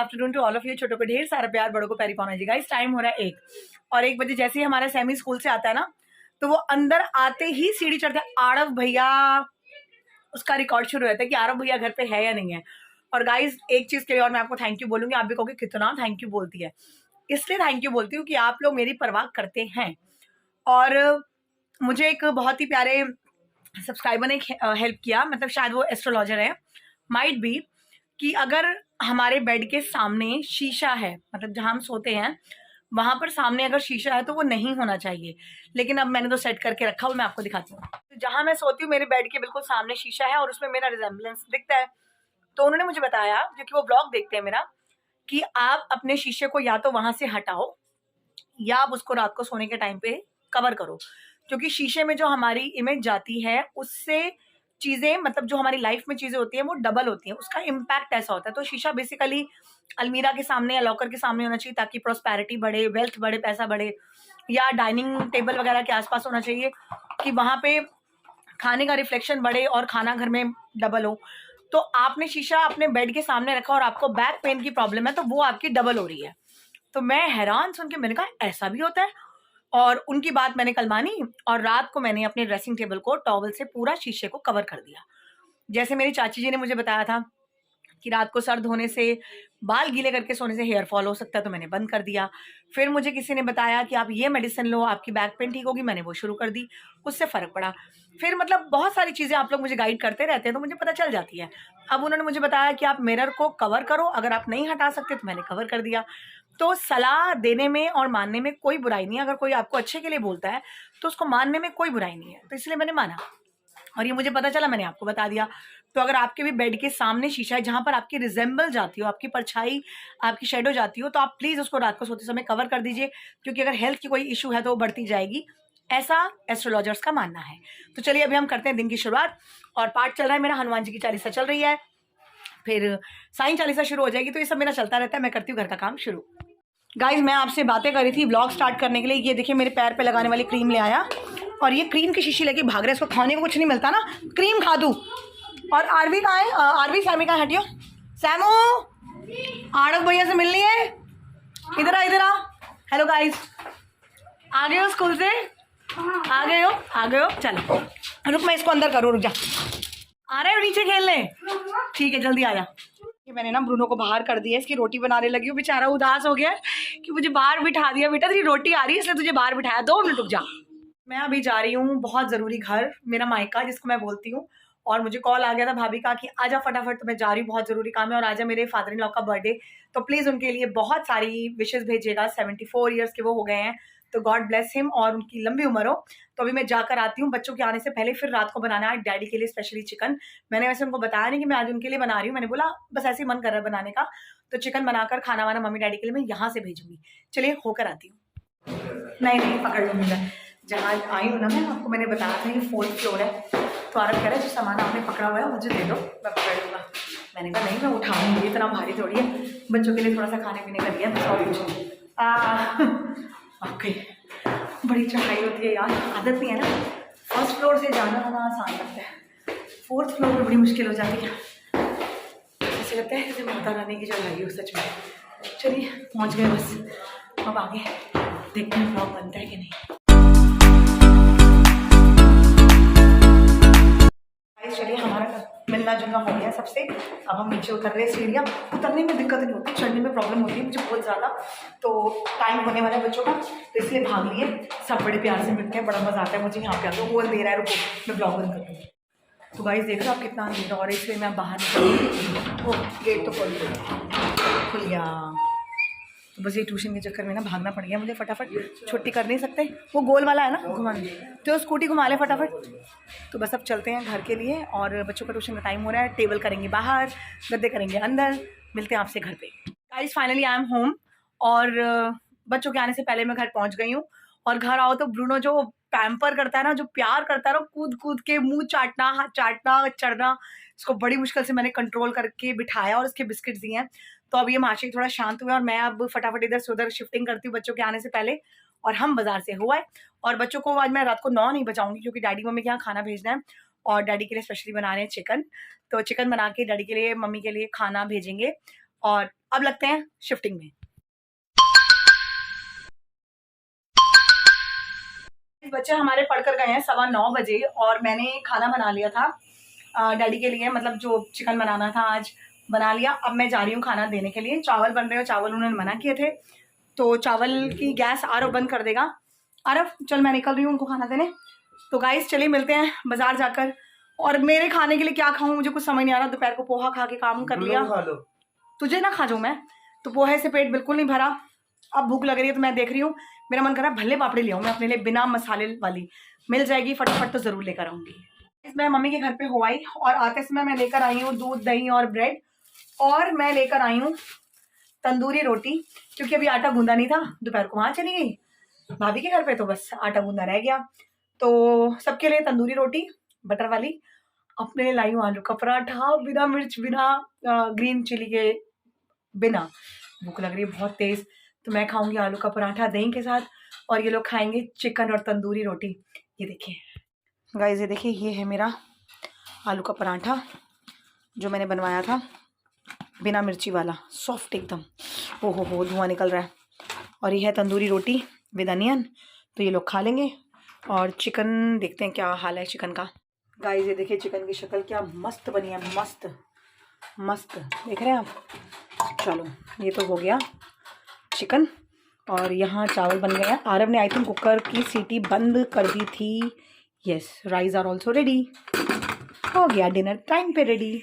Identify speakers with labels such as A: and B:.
A: Afternoon to all of you. छोटों को ढेर सारा प्यार, बड़ों को प्यारी पाना जी। गाइस टाइम हो रहा है 1 और 1 बजे जैसे ही हमारा सेमी स्कूल से आता है ना, तो वो अंदर आते ही सीढ़ी चढ़ते हैं, आरव भैया, उसका रिकॉर्ड शुरू रहता है कि आरव भैया घर पे है या नहीं है। और गाइस एक चीज के लिए और मैं आपको थैंक यू बोलूंगी, आप भी कहोगे कितना थैंक यू बोलती है। इसलिए थैंक यू बोलती हूँ कि आप लोग मेरी परवाह करते हैं। और मुझे एक बहुत ही प्यारे सब्सक्राइबर ने हेल्प किया, मतलब शायद वो एस्ट्रोलॉजर है, माइट बी, कि अगर हमारे बेड के सामने शीशा है, मतलब जहां हम सोते हैं वहां पर सामने अगर शीशा है तो वो नहीं होना चाहिए। लेकिन अब मैंने तो सेट करके रखा, वो मैं आपको दिखाती हूँ। तो जहां मैं सोती हूँ मेरे बेड के बिल्कुल सामने शीशा है और उसमें मेरा रिजेम्बलेंस दिखता है। तो उन्होंने मुझे बताया, क्योंकि वो ब्लॉग देखते हैं मेरा, कि आप अपने शीशे को या तो वहां से हटाओ या आप उसको रात को सोने के टाइम पे कवर करो, क्योंकि शीशे में जो हमारी इमेज जाती है उससे चीजें, मतलब जो हमारी लाइफ में चीजें होती हैं वो डबल होती हैं, उसका इम्पैक्ट ऐसा होता है। तो शीशा बेसिकली अलमीरा के सामने या लॉकर के सामने होना चाहिए ताकि प्रॉस्पेरिटी बढ़े, वेल्थ बढ़े, पैसा बढ़े, या डाइनिंग टेबल वगैरह के आसपास होना चाहिए कि वहां पे खाने का रिफ्लेक्शन बढ़े और खाना घर में डबल हो। तो आपने शीशा अपने बेड के सामने रखा और आपको बैक पेन की प्रॉब्लम है तो वो आपकी डबल हो रही है। तो मैं हैरान सुन के मैंने कहा ऐसा भी होता है, और उनकी बात मैंने कल मानी और रात को मैंने अपने ड्रेसिंग टेबल को टॉवल से पूरा शीशे को कवर कर दिया। जैसे मेरी चाची जी ने मुझे बताया था कि रात को सर धोने से, बाल गीले करके सोने से हेयर फॉल हो सकता है, तो मैंने बंद कर दिया। फिर मुझे किसी ने बताया कि आप ये मेडिसिन लो, आपकी बैक पेन ठीक होगी, मैंने वो शुरू कर दी, उससे फर्क पड़ा। फिर मतलब बहुत सारी चीजें आप लोग मुझे गाइड करते रहते हैं तो मुझे पता चल जाती है। अब उन्होंने मुझे बताया कि आप मिरर को कवर करो, अगर आप नहीं हटा सकते तो मैंने कवर कर दिया। तो सलाह देने में और मानने में कोई बुराई नहीं है, अगर कोई आपको अच्छे के लिए बोलता है तो उसको मानने में कोई बुराई नहीं है। तो इसलिए मैंने माना और ये मुझे पता चला, मैंने आपको बता दिया। तो अगर आपके भी बेड के सामने शीशा है जहां पर आपकी रिजेंबल जाती हो, आपकी परछाई, आपकी शेडो जाती हो, तो आप प्लीज उसको रात को सोते समय कवर कर दीजिए, क्योंकि अगर हेल्थ की कोई इशू है तो वो बढ़ती जाएगी, ऐसा एस्ट्रोलॉजर्स का मानना है। तो चलिए अभी हम करते हैं दिन की शुरुआत, और पाठ चल रहा है मेरा, हनुमान जी की चालीसा चल रही है, फिर साईं चालीसा शुरू हो जाएगी। तो ये सब मेरा चलता रहता है, मैं करती हूँ घर का काम शुरू। गाइज मैं आपसे बातें कर रही थी ब्लॉग स्टार्ट करने के लिए, ये देखिए मेरे पैर पे लगाने वाली क्रीम ले आया, और ये क्रीम की शीशी लेके भाग रहे हैं, इसको खाने को कुछ नहीं मिलता ना, क्रीम खा दूँ। और आरवी कहाँ है? आरवी सैमी कहाँ? हटियो सैमू, आरव भैया से मिलनी है, इधर आ इधर आ। हेलो गाइज, आ गए हो स्कूल से? आ गए हो? आ गए हो, चलो रुक मैं इसको अंदर करूँ, रुक जा। आ रहे हो नीचे खेलने? ठीक है जल्दी आ जा। मैंने ना ब्रूनो को बाहर कर दिया, इसकी रोटी बनाने लगी हूँ, बेचारा उदास हो गया कि मुझे बाहर बिठा दिया, बेटा तेरी रोटी आ रही है इसलिए तुझे बाहर बिठाया, 2 मिनट रुक जा। मैं अभी जा रही हूँ बहुत ज़रूरी घर, मेरा मायका जिसको मैं बोलती हूँ, और मुझे कॉल आ गया था भाभी का कि आजा फटाफट, तो मैं जा रही हूँ, बहुत ज़रूरी काम है। और आजा मेरे फादर इन लॉ का बर्थडे, तो प्लीज़ उनके लिए बहुत सारी विशेज़ भेजिएगा। 74 ईयर्स के वो हो गए हैं, तो गॉड ब्लेस हिम और उनकी लंबी उम्र हो। तो अभी मैं जाकर आती हूँ बच्चों के आने से पहले। फिर रात को बनाना है डैडी के लिए स्पेशली चिकन। मैंने वैसे उनको बताया नहीं कि मैं आज उनके लिए बना रही हूँ, मैंने बोला बस ऐसे ही मन कर रहा है बनाने का, तो चिकन बनाकर खाना वाना मम्मी डैडी के लिए मैं यहाँ से भेजूंगी। चलिए होकर आती हूँ। नहीं नहीं पकड़ लूँगी मैं, जहाँ आई हूँ ना मैं आपको मैंने बताया था ये 4th फ्लोर है, तो आरव कह रहा है जो सामान आपने पकड़ा हुआ है मुझे दे दो, मैं पकड़ लूँगा। मैंने कहा नहीं मैं उठाऊंगी, इतना भारी थोड़ी है, बच्चों के लिए थोड़ा सा खाने पीने का दिया बस, और कुछ नहीं। ओके, बड़ी चढ़ाई होती है यार, आदत नहीं है ना, 1st फ्लोर से जाना आना आसान लगता है, 4th फ्लोर पर बड़ी मुश्किल हो जाती है, ऐसे लगता है जैसे माता रानी की चढ़ाई हो सच में। चलिए पहुँच गए बस, अब आगे देखते हैं ब्लॉग बनता है कि नहीं। चलिए हमारा मिलना जुलना हो गया सबसे, अब हम नीचे उतर रहे हैं। सीढ़ियाँ उतरने में दिक्कत नहीं होती, चढ़ने में प्रॉब्लम होती है मुझे बहुत ज़्यादा, तो टाइम होने वाला है बच्चों का, तो इसलिए भाग लिए। सब बड़े प्यार से मिलते हैं, बड़ा मज़ा आता है मुझे यहाँ पे आकर। वो दे रहा है, रुको मैं ब्लॉग बंद कर दूँगी। तो गाइस देख रहे हो आप कितना अंधेरा और इसलिए मैं बाहर निकल, वो गेट तो खुल गया। तो बस ये ट्यूशन के चक्कर में ना भागना पड़ गया मुझे फटाफट, छुट्टी कर नहीं सकते, वो गोल वाला है ना घुमाने, तो स्कूटी घुमा ले फटाफट। तो बस अब चलते हैं घर के लिए, और बच्चों का ट्यूशन का टाइम हो रहा है, टेबल करेंगे बाहर, गद्दे करेंगे अंदर, मिलते हैं आपसे घर पे। Guys finally I am home, और बच्चों के आने से पहले मैं घर पहुँच गई हूँ। और घर आओ तो ब्रूनो जो पैम्पर करता है ना, जो प्यार करता है ना, कूद कूद के मुँह चाटना, हाथ चाटना, चढ़ना, इसको बड़ी मुश्किल से मैंने कंट्रोल करके बिठाया और इसके बिस्किट दिए हैं। तो अब ये माशी थोड़ा शांत हुआ और मैं अब फटाफट इधर से उधर शिफ्टिंग करती हूँ बच्चों के आने से पहले, और हम बाजार से हुआ है। और बच्चों को आज मैं रात को 9 नहीं बजाऊंगी, क्योंकि डैडी मम्मी के यहाँ खाना भेजना है, और डैडी के लिए स्पेशली बना रहे हैं चिकन, तो चिकन बना के डैडी के लिए मम्मी के लिए खाना भेजेंगे। और अब लगते हैं शिफ्टिंग में। बच्चे हमारे पढ़कर गए हैं 9:15 बजे और मैंने खाना बना लिया था डैडी के लिए, मतलब जो चिकन बनाना था आज बना लिया। अब मैं जा रही हूँ खाना देने के लिए। चावल बन रहे हो, चावल उन्होंने मना किए थे तो चावल की गैस आरव बंद कर देगा। आरव चल मैं निकल रही हूँ उनको खाना देने। तो गाइस चलिए मिलते हैं बाजार जाकर। और मेरे खाने के लिए क्या खाऊं मुझे कुछ समझ नहीं आ रहा। दोपहर को पोहा खा के काम कर लिया, खा लो। तुझे ना खा जाऊं मैं तो, पोहे से पेट बिल्कुल नहीं भरा। अब भूख लग रही है तो मैं देख रही हूँ, मेरा मन कर रहा है भल्ले पापड़ी ले आऊं मैं अपने लिए, बिना मसाले वाली मिल जाएगी फटाफट तो जरूर लेकर आऊंगी। मैं मम्मी के घर पे हो आई और आते समय मैं लेकर आई हूँ दूध दही और ब्रेड, और मैं लेकर आई हूँ तंदूरी रोटी, क्योंकि अभी आटा गूंदा नहीं था। दोपहर को वहां चली गई भाभी के घर पे तो बस आटा गूंदा रह गया। तो सबके लिए तंदूरी रोटी बटर वाली, अपने लिए लाई हूँ आलू का पराठा बिना मिर्च बिना ग्रीन चिली के बिना। भूख लग रही है बहुत तेज, तो मैं खाऊंगी आलू का पराठा दही के साथ और ये लोग खाएंगे चिकन और तंदूरी रोटी। ये देखिए गाइस, ये देखिए ये है मेरा आलू का पराठा जो मैंने बनवाया था बिना मिर्ची वाला, सॉफ्ट एकदम। ओ हो धुआं निकल रहा है। और ये है तंदूरी रोटी विद अनियन, तो ये लोग खा लेंगे। और चिकन देखते हैं क्या हाल है चिकन का। गाइस ये देखिए चिकन की शक्ल क्या मस्त बनी है, मस्त मस्त देख रहे हैं आप। चलो ये तो हो गया चिकन, और यहाँ चावल बन गए हैं। आरव ने आई थिंक कुकर की सीटी बंद कर दी थी। Yes, rice are also ready. हो गया डिनर टाइम पे रेडी।